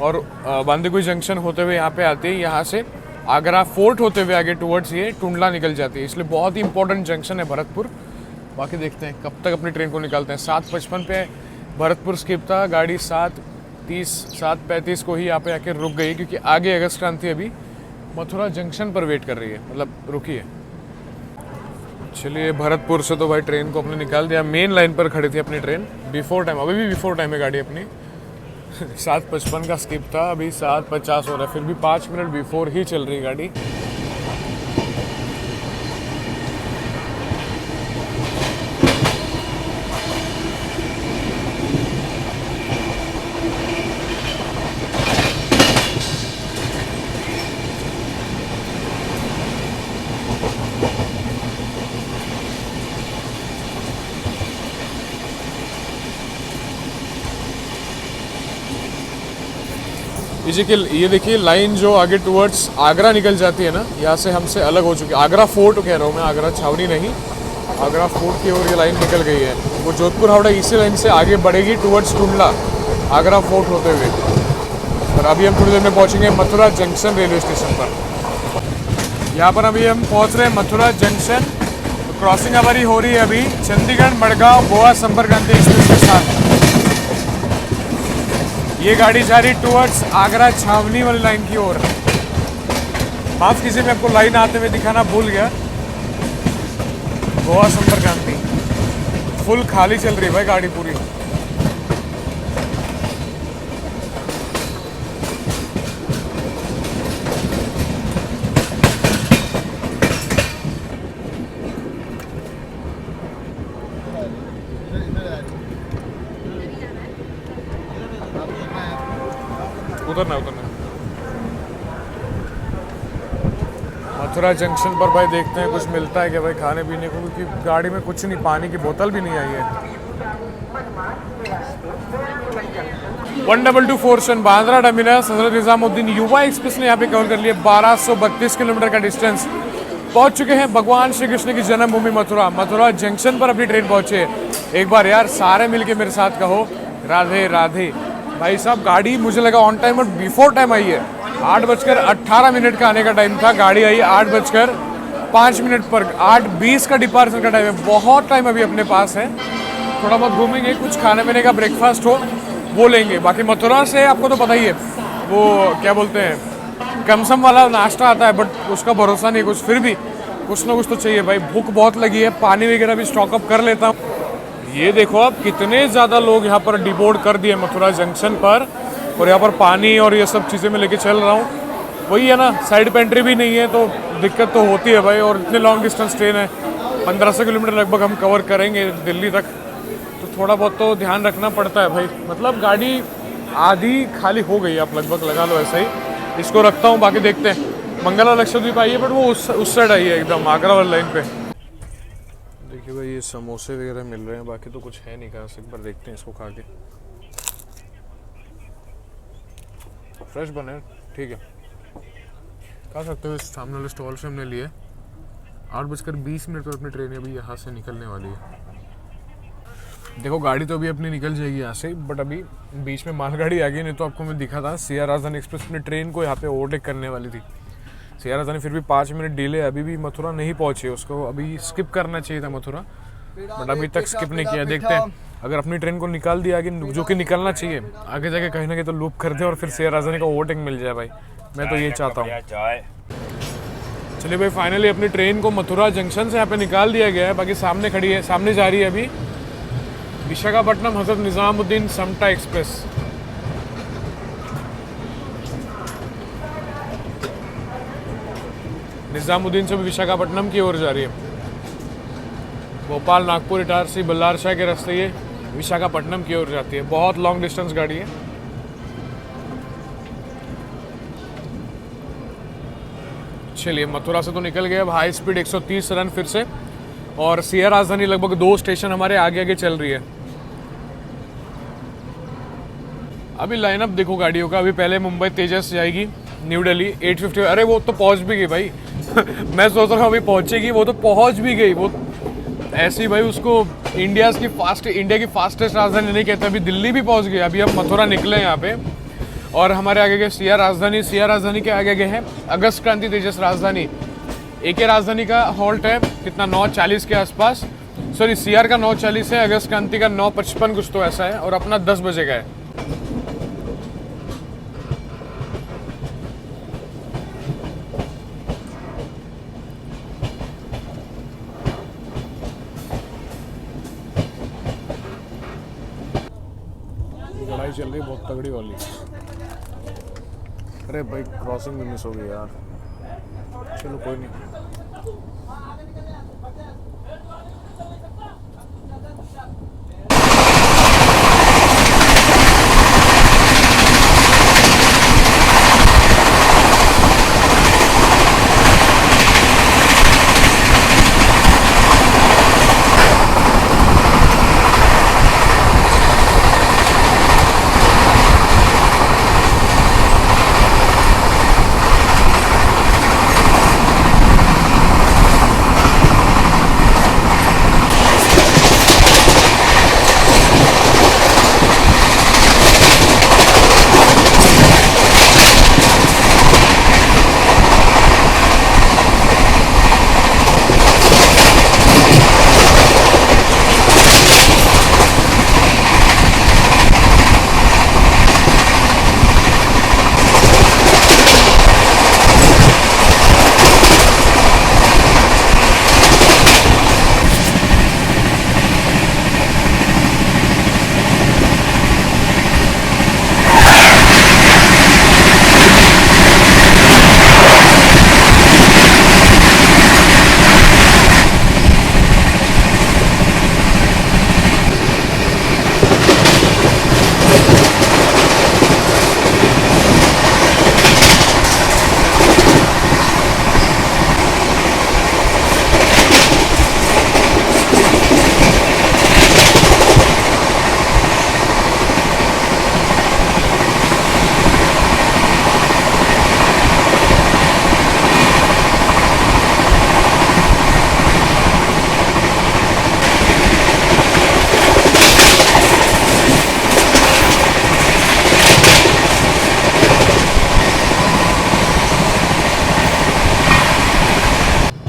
Speaker 1: और बांदीकुई जंक्शन होते हुए यहाँ पे आती है, यहाँ से आगरा फोर्ट होते हुए आगे टुवर्ड्स ये टुंडला निकल जाती है। इसलिए बहुत ही इंपॉर्टेंट जंक्शन है भरतपुर। बाकी देखते हैं कब तक अपनी ट्रेन को निकालते हैं। 7:55 पे भरतपुर स्किप था, गाड़ी 7:35 को ही यहाँ पे आके रुक गई क्योंकि आगे अगस्त क्रांति अभी मथुरा जंक्शन पर वेट कर रही है, मतलब रुकी है। चलिए भरतपुर से तो भाई ट्रेन को अपने निकाल दिया, मेन लाइन पर खड़ी थी अपनी ट्रेन बिफोर टाइम, अभी भी बिफोर टाइम है गाड़ी अपनी। 7:55 का स्किप था, अभी 7:50 हो रहा है, फिर भी 5 मिनट बिफोर ही चल रही गाड़ी। ये देखिए लाइन जो आगे टुवर्ड्स आगरा निकल जाती है ना, यहाँ से हमसे अलग हो चुकी है। आगरा फोर्ट कह रहा हूँ मैं, आगरा छावनी नहीं, आगरा फोर्ट की ओर ये लाइन निकल गई है। वो जोधपुर हावड़ा इसी लाइन से आगे बढ़ेगी टुवर्ड्स टुंडला आगरा फोर्ट होते हुए। और अभी हम थोड़ी देर में पहुँचेंगे मथुरा जंक्शन रेलवे स्टेशन पर। यहाँ पर अभी हम पहुँच रहे हैं मथुरा जंक्शन। तो क्रॉसिंग हमारी हो रही है अभी चंडीगढ़ मडगांव गोवा संपर्क क्रांति एक्सप्रेस के साथ। ये गाड़ी जा रही टुवर्ड्स आगरा छावनी वाली लाइन की ओर। माफ कीजिए मैं आपको लाइन आते हुए दिखाना भूल गया। गोवा संपर्क क्रांति फुल खाली चल रही है भाई गाड़ी पूरी। उतरना मथुरा जंक्शन पर भाई देखते हैं कुछ मिलता है क्या भाई खाने पीने को, क्योंकि गाड़ी में कुछ नहीं, पानी की बोतल भी नहीं आई है। 1224 सन बांद्रा टर्मिनस हजरत निजामुद्दीन युवा एक्सप्रेस ने यहाँ पे कवर कर लिया 1232 किलोमीटर का डिस्टेंस। पहुंच चुके हैं भगवान श्री कृष्ण की जन्मभूमि मथुरा। मथुरा जंक्शन पर अपनी ट्रेन पहुंचे। एक बार यार सारे मिलके मेरे साथ कहो राधे राधे। भाई साहब गाड़ी मुझे लगा ऑन टाइम और बिफोर टाइम आई है। 8:18 का आने का टाइम था, गाड़ी आई 8:05 पर। 8:20 का डिपार्चर का टाइम है, बहुत टाइम अभी अपने पास है। थोड़ा बहुत घूमेंगे, कुछ खाने पीने का ब्रेकफास्ट हो वो लेंगे। बाकी मथुरा से आपको तो पता ही है वो क्या बोलते हैं कमसम वाला नाश्ता आता है, बट उसका भरोसा नहीं कुछ, फिर भी कुछ ना कुछ तो चाहिए भाई। भूख बहुत लगी है, पानी वगैरह भी स्टॉकअप कर लेता हूँ। ये देखो अब कितने ज़्यादा लोग यहाँ पर डिबोर्ड कर दिए मथुरा जंक्शन पर, और यहाँ पर पानी और ये सब चीज़ें मैं लेके चल रहा हूँ। वही है ना, साइड पेंट्री भी नहीं है तो दिक्कत तो होती है भाई। और इतने लॉन्ग डिस्टेंस ट्रेन है, 1500 किलोमीटर लगभग हम कवर करेंगे दिल्ली तक, तो थोड़ा बहुत तो ध्यान रखना पड़ता है भाई। मतलब गाड़ी आधी खाली हो गई, आप लगभग लगा लो ऐसा ही। इसको रखता हूँ, बाकी देखते हैं। मंगला लक्षद्वीप आई है बट वो उस साइड आई है एकदम आगरा वाली लाइन पे। देखिए भाई ये समोसे वगैरह मिल रहे हैं, बाकी तो कुछ है नहीं। कहाँ से एक बार देखते हैं इसको खा के। फ्रेश बने, ठीक है, खा सकते हो। इस सामने वाले स्टॉल से हमने लिए। 8:20 पर अपनी ट्रेन अभी यहाँ से निकलने वाली है। देखो गाड़ी तो अभी अपनी निकल जाएगी यहाँ से, बट अभी बीच में मालगाड़ी आ गई। नहीं तो आपको मैं दिखा था सीआर राजधानी एक्सप्रेस अपनी ट्रेन को यहाँ पे ओवरटेक करने वाली थी। सिया राजधानी फिर भी 5 मिनट डिले, अभी भी मथुरा नहीं पहुंची, उसको अभी स्किप करना चाहिए था मथुरा, बट अभी तक स्किप नहीं किया। देखते हैं अगर अपनी ट्रेन को निकाल दिया आगे, जो कि निकलना चाहिए, आगे जाके कहीं ना कहीं तो लूप कर दे और फिर सिया राजधानी का ओवरटेक मिल जाए भाई, मैं तो ये चाहता हूँ। चलिए भाई फाइनली अपनी ट्रेन को मथुरा जंक्शन से यहाँ पे निकाल दिया गया है, बाकी सामने खड़ी है, सामने जा रही है अभी विशाखापट्टनम हजरत निजामुद्दीन समटा एक्सप्रेस। निजामुद्दीन से भी विशाखापट्टनम की ओर जा रही है। भोपाल, नागपुर, इटारसी, बल्लारशाह के रास्ते ये विशाखापट्टनम की ओर जाती है। बहुत लॉन्ग डिस्टेंस गाड़ी है। चलिए मथुरा से तो निकल गए, अब हाई स्पीड 130 रन फिर से, और सिया राजधानी लगभग 2 स्टेशन हमारे आगे आगे चल रही है। अभी लाइनअप देखो गाड़ियों का, अभी पहले मुंबई तेजस जाएगी न्यू दिल्ली 8:50, अरे वो तो पहुंच भी गई भाई मैं सोच रहा हूँ अभी पहुंचेगी, वो तो पहुंच भी गई। वो ऐसी भाई उसको इंडिया की फास्टेस्ट राजधानी नहीं कहते, अभी दिल्ली भी पहुंच गई। अभी हम मथुरा निकले यहाँ पे, और हमारे आगे गए सिया राजधानी के आगे गए हैं अगस्त क्रांति तेजस राजधानी। एक राजधानी का हॉल्ट है कितना 9:40 के आसपास, सॉरी सीआर का 9:40 है, अगस्त क्रांति का 9:55 कुछ तो ऐसा है, और अपना 10 बजे का है। लड़ाई चल रही बहुत तगड़ी वाली। अरे भाई क्रॉसिंग भी मिस हो गई यार, चलो कोई नहीं।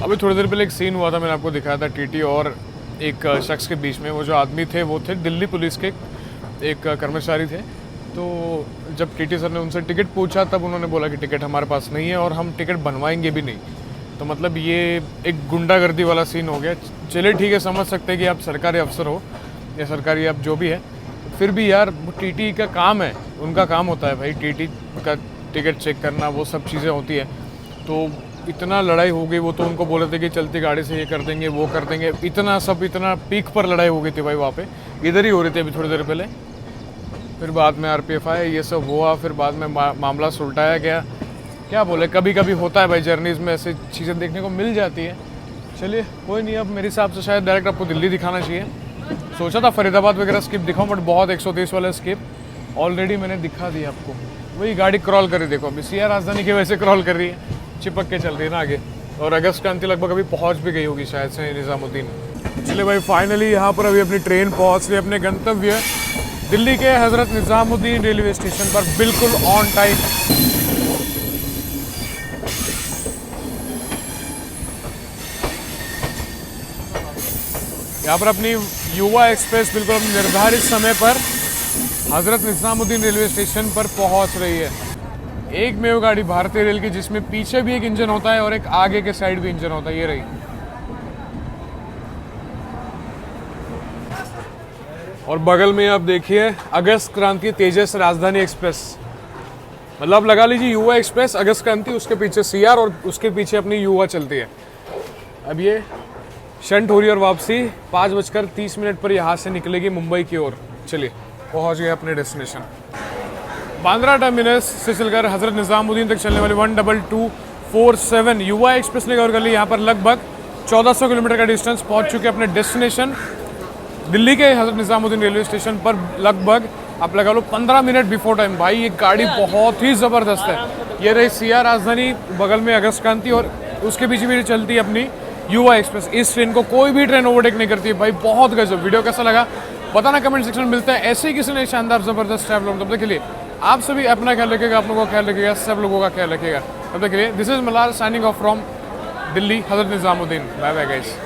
Speaker 1: अभी थोड़ी देर पहले एक सीन हुआ था, मैंने आपको दिखाया था टीटी और एक शख्स के बीच में। वो जो आदमी थे वो थे दिल्ली पुलिस के एक कर्मचारी थे। तो जब टीटी सर ने उनसे टिकट पूछा तब उन्होंने बोला कि टिकट हमारे पास नहीं है और हम टिकट बनवाएंगे भी नहीं। तो मतलब ये एक गुंडागर्दी वाला सीन हो गया। चलिए ठीक है, समझ सकते हैं कि आप सरकारी अफसर हो या सरकारी आप जो भी है, फिर भी यार वो टीटी का काम है, उनका काम होता है भाई टीटी का टिकट चेक करना, वो सब चीज़ें होती है। तो इतना लड़ाई हो गई, वो तो उनको बोले थे कि चलती गाड़ी से ये कर देंगे वो कर देंगे, इतना पीक पर लड़ाई हो गई थी भाई वहाँ पे। इधर ही हो रही थी अभी थोड़ी देर पहले। फिर बाद में आरपीएफ आए, ये सब हुआ, फिर बाद में मामला सुलटाया गया। क्या बोले, कभी कभी होता है भाई जर्नीज़ में, ऐसी चीज़ें देखने को मिल जाती है। चलिए कोई नहीं, अब मेरे हिसाब से शायद डायरेक्ट आपको दिल्ली दिखाना चाहिए। सोचा था फरीदाबाद वगैरह स्किप दिखाऊं, बट बहुत 130 वाला स्किप ऑलरेडी मैंने दिखा दिया आपको। वही गाड़ी क्रॉल कर रही, देखो अभी सिया राजधानी के वैसे क्रॉल कर रही है, चिपक के चल रही है ना आगे। और अगस्त क्रांति लगभग अभी पहुंच भी गई होगी शायद से निज़ामुद्दीन। चलिए भाई फाइनली यहाँ पर अभी अपनी ट्रेन पहुंच रही है अपने गंतव्य दिल्ली के हज़रत निज़ामुद्दीन रेलवे स्टेशन पर, बिल्कुल ऑन टाइम। यहाँ पर अपनी युवा एक्सप्रेस बिल्कुल अपने निर्धारित समय पर हज़रत निज़ामुद्दीन रेलवे स्टेशन पर पहुँच रही है। एकमेव गाड़ी भारतीय रेल की जिसमें पीछे भी एक इंजन होता है और एक आगे के साइड भी इंजन होता है। ये रही। और बगल में आप देखिए अगस्त क्रांति तेजस राजधानी एक्सप्रेस, मतलब लगा लीजिए युवा एक्सप्रेस, अगस्त क्रांति, उसके पीछे सीआर और उसके पीछे अपनी युवा चलती है। अब ये शंट हो रही है और वापसी 5:30 पर यहाँ से निकलेगी मुंबई की ओर। चलिए पहुँच गए अपने डेस्टिनेशन। बांद्रा टर्मिनस से चलकर हज़रत निज़ामुद्दीन तक चलने वाली 12247 युवा एक्सप्रेस ने कवर कर ली। यहाँ पर लगभग 1400 किलोमीटर का डिस्टेंस, पहुँच चुके अपने डेस्टिनेशन दिल्ली के हज़रत निज़ामुद्दीन रेलवे स्टेशन पर लगभग आप लगा लो 15 मिनट बिफोर टाइम। भाई ये गाड़ी बहुत ही ज़बरदस्त है। ये रही सीआर राजधानी, बगल में अगस्त क्रांति और उसके पीछे भी चलती है अपनी युवा एक्सप्रेस। इस ट्रेन को कोई भी ट्रेन ओवरटेक नहीं करती है भाई, बहुत गजब। वीडियो कैसा लगा बताना कमेंट सेक्शन में। मिलता है ऐसे ही किसी ने शानदार ज़बरदस्त ट्रैवल। तब तक के लिए आप सभी अपना ख्याल रखिएगा, आप लोगों का ख्याल रखिएगा, सब लोगों का ख्याल रखिएगा। तब तक के लिए this is Malar signing off from Delhi Hazrat Nizamuddin. Bye bye guys.